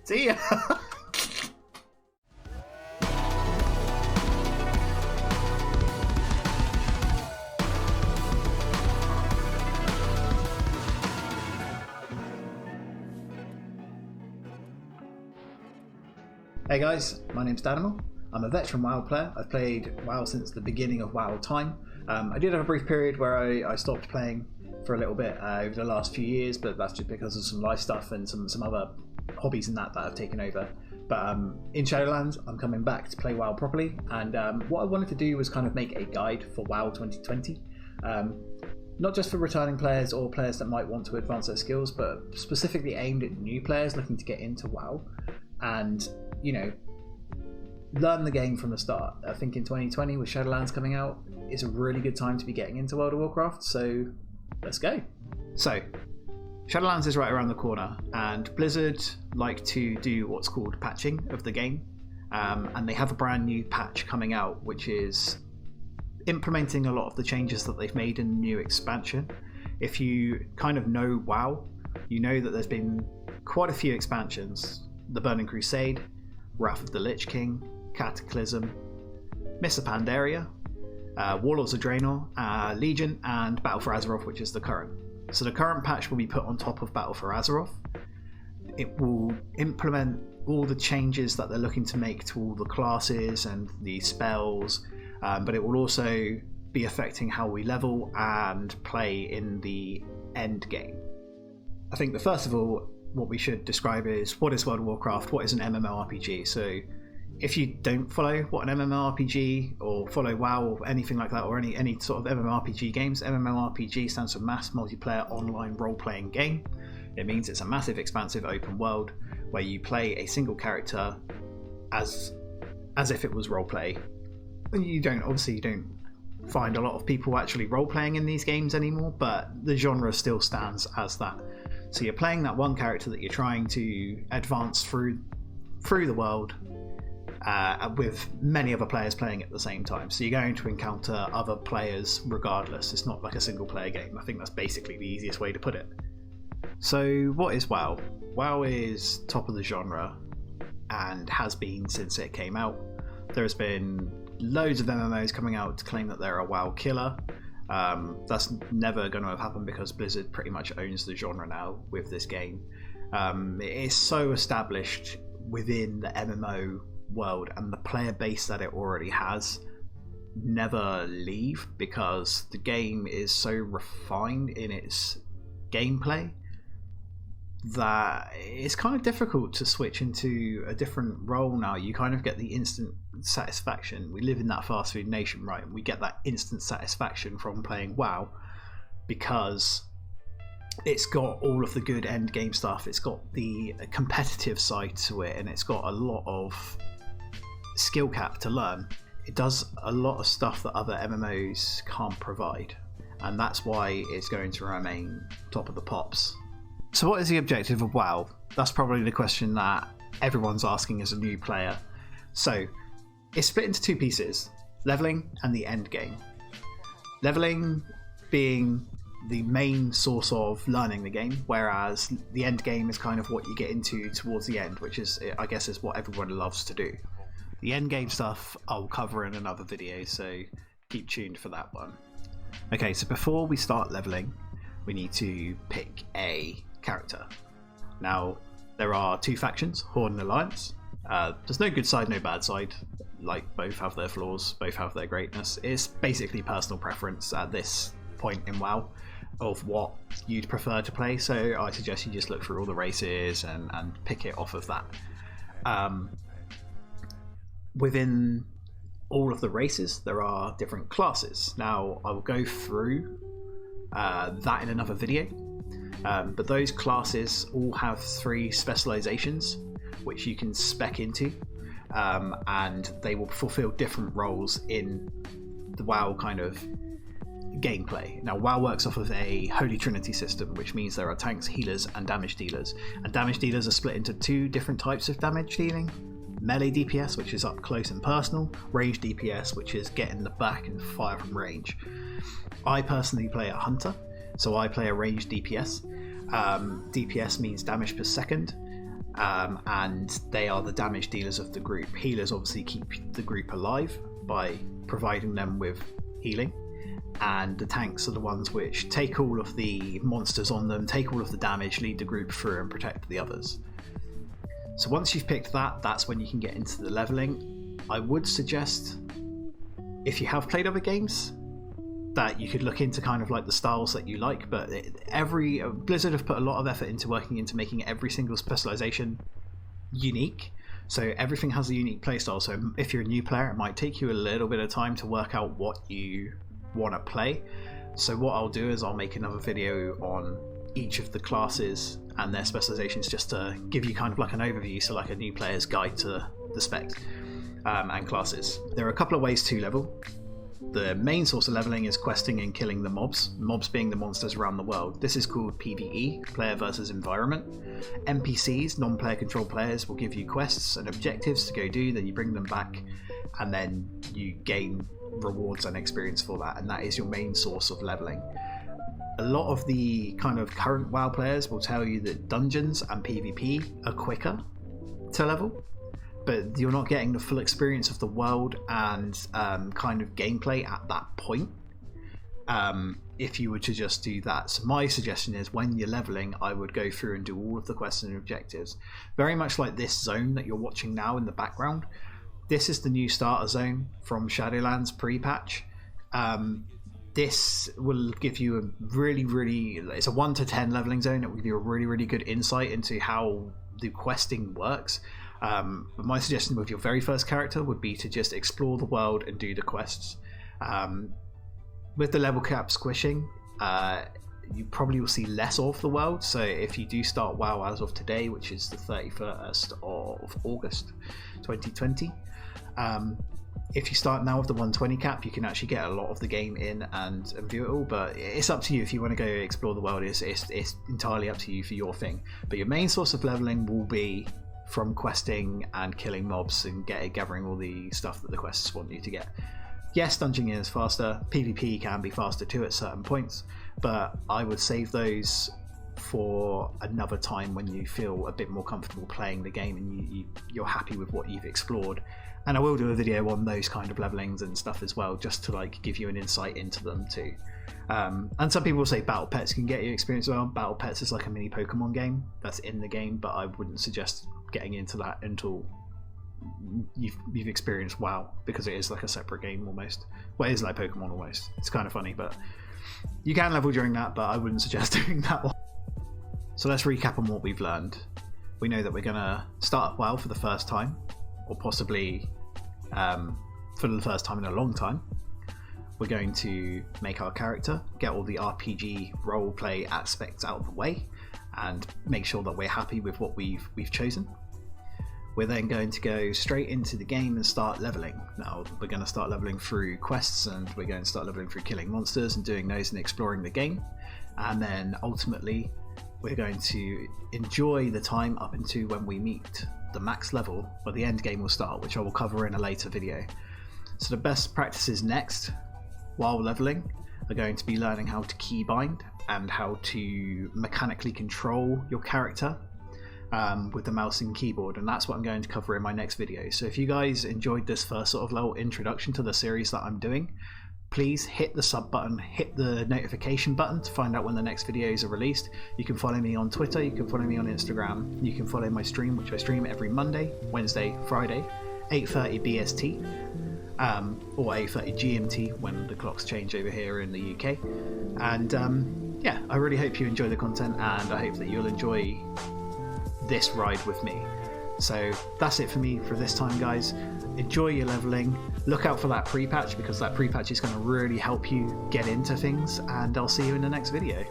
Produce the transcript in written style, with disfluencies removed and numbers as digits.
See ya! Hey guys, my name's Danimal. I'm a veteran WoW player. I've played WoW since the beginning of WoW time. I did have a brief period where I stopped playing for a little bit over the last few years, but that's just because of some life stuff and some other hobbies and that I've taken over. But in Shadowlands, I'm coming back to play WoW properly, and what I wanted to do was kind of make a guide for WoW 2020. Not just for returning players or players that might want to advance their skills, but specifically aimed at new players looking to get into WoW and, you know, learn the game from the start. I think in 2020 with Shadowlands coming out, it's a really good time to be getting into World of Warcraft, so let's go. So, Shadowlands is right around the corner, and Blizzard like to do what's called patching of the game, and they have a brand new patch coming out which is implementing a lot of the changes that they've made in the new expansion. If you kind of know WoW, you know that there's been quite a few expansions: the Burning Crusade, Wrath of the Lich King, Cataclysm, Mists of Pandaria, Warlords of Draenor, Legion, and Battle for Azeroth, which is the current. So the current patch will be put on top of Battle for Azeroth. It will implement all the changes that they're looking to make to all the classes and the spells, but it will also be affecting how we level and play in the end game. I think that first of all, what we should describe is, what is World of Warcraft, what is an MMORPG? So if you don't follow what an MMORPG or follow WoW or anything like that, or any sort of MMORPG games, MMORPG stands for Mass Multiplayer Online Role-Playing Game. It means it's a massive, expansive open world where you play a single character as if it was roleplay. You don't find a lot of people actually role-playing in these games anymore, but the genre still stands as that. So you're playing that one character that you're trying to advance through the world, with many other players playing at the same time. So you're going to encounter other players regardless. It's not like a single player game. I think that's basically the easiest way to put it. So what is WoW? WoW is top of the genre and has been since it came out. There's been loads of MMOs coming out to claim that they're a WoW killer. That's never going to have happened because Blizzard pretty much owns the genre now with this game. It is so established within the MMO world, and the player base that it already has never leave because the game is so refined in its gameplay that it's kind of difficult to switch into a different role now. You kind of get the instant satisfaction. We live in that fast food nation, right? We get that instant satisfaction from playing WoW because it's got all of the good end game stuff. It's got the competitive side to it, and it's got a lot of skill cap to learn. It does a lot of stuff that other MMOs can't provide, and that's why it's going to remain top of the pops. So what is the objective of WoW? That's probably the question that everyone's asking as a new player. So it's split into two pieces: leveling and the end game. Leveling being the main source of learning the game, whereas the end game is kind of what you get into towards the end, which is, I guess, is what everyone loves to do. The end game stuff I'll cover in another video, so keep tuned for that one. Okay, so before we start leveling, we need to pick a character. Now, there are two factions, Horde and Alliance. There's no good side, no bad side. Like, both have their flaws, both have their greatness. It's basically personal preference at this point in WoW of what you'd prefer to play, so I suggest you just look through all the races and pick it off of that. Within all of the races, there are different classes. Now, I will go through that in another video, but those classes all have 3 specializations which you can spec into, and they will fulfill different roles in the WoW kind of gameplay. Now, WoW works off of a Holy Trinity system, which means there are tanks, healers, and damage dealers. And damage dealers are split into 2 different types of damage dealing: melee DPS, which is up close and personal; range DPS, which is get in the back and fire from range. I personally play a hunter, so I play a range DPS. DPS means damage per second, and they are the damage dealers of the group. Healers obviously keep the group alive by providing them with healing, and the tanks are the ones which take all of the monsters on them, take all of the damage, lead the group through and protect the others. So once you've picked that, that's when you can get into the leveling. I would suggest, if you have played other games, that you could look into kind of like the styles that you like, but Blizzard have put a lot of effort into working into making every single specialization unique. So everything has a unique playstyle. So if you're a new player, it might take you a little bit of time to work out what you want to play. So what I'll do is I'll make another video on each of the classes and their specializations, just to give you kind of like an overview, so like a new player's guide to the specs and classes. There are a couple of ways to level. The main source of leveling is questing and killing the mobs being the monsters around the world. This is called PvE, player versus environment. NPCs, non-player controlled players, will give you quests and objectives to go do, then you bring them back, and then you gain rewards and experience for that, and that is your main source of leveling. A lot of the kind of current WoW players will tell you that dungeons and PvP are quicker to level, but you're not getting the full experience of the world and kind of gameplay at that point if you were to just do that. So my suggestion is, when you're leveling, I would go through and do all of the quests and objectives. Very much like this zone that you're watching now in the background. This is the new starter zone from Shadowlands pre-patch. This will give you a really, it's a 1 to 10 leveling zone. It will give you a really good insight into how the questing works. But my suggestion with your very first character would be to just explore the world and do the quests. With the level cap squishing, you probably will see less of the world. So if you do start WoW as of today, which is the 31st of August 2020, if you start now with the 120 cap, you can actually get a lot of the game in and view it all, but it's up to you if you want to go explore the world. It's entirely up to you for your thing. But your main source of leveling will be from questing and killing mobs and gathering all the stuff that the quests want you to get. Yes, dungeoning is faster, PvP can be faster too at certain points, but I would save those for another time when you feel a bit more comfortable playing the game and you're happy with what you've explored. And I will do a video on those kind of levelings and stuff as well, just to like give you an insight into them too. And some people say battle pets can get you experience as well. Battle pets is like a mini Pokemon game that's in the game, but I wouldn't suggest getting into that until you've experienced WoW, because it is like a separate game almost. Well, it is like Pokemon almost. It's kind of funny, but you can level during that, but I wouldn't suggest doing that one. So let's recap on what we've learned. We know that we're going to start WoW for the first time, or possibly for the first time in a long time. We're going to make our character, get all the RPG roleplay aspects out of the way, and make sure that we're happy with what we've chosen. We're then going to go straight into the game and start leveling. Now we're going to start leveling through quests, and we're going to start leveling through killing monsters and doing those and exploring the game. And then ultimately we're going to enjoy the time up into when we meet the max level, where the end game will start, which I will cover in a later video. So the best practices next while leveling are going to be learning how to keybind and how to mechanically control your character with the mouse and keyboard, and that's what I'm going to cover in my next video. So if you guys enjoyed this first sort of little introduction to the series that I'm doing, please hit the sub button, hit the notification button to find out when the next videos are released. You can follow me on Twitter, you can follow me on Instagram, you can follow my stream, which I stream every Monday, Wednesday, Friday, 8:30 BST, or 8:30 GMT when the clocks change over here in the UK. And yeah, I really hope you enjoy the content, and I hope that you'll enjoy this ride with me. So that's it for me for this time, guys. Enjoy your leveling. Look out for that pre-patch, because that pre-patch is going to really help you get into things, and I'll see you in the next video.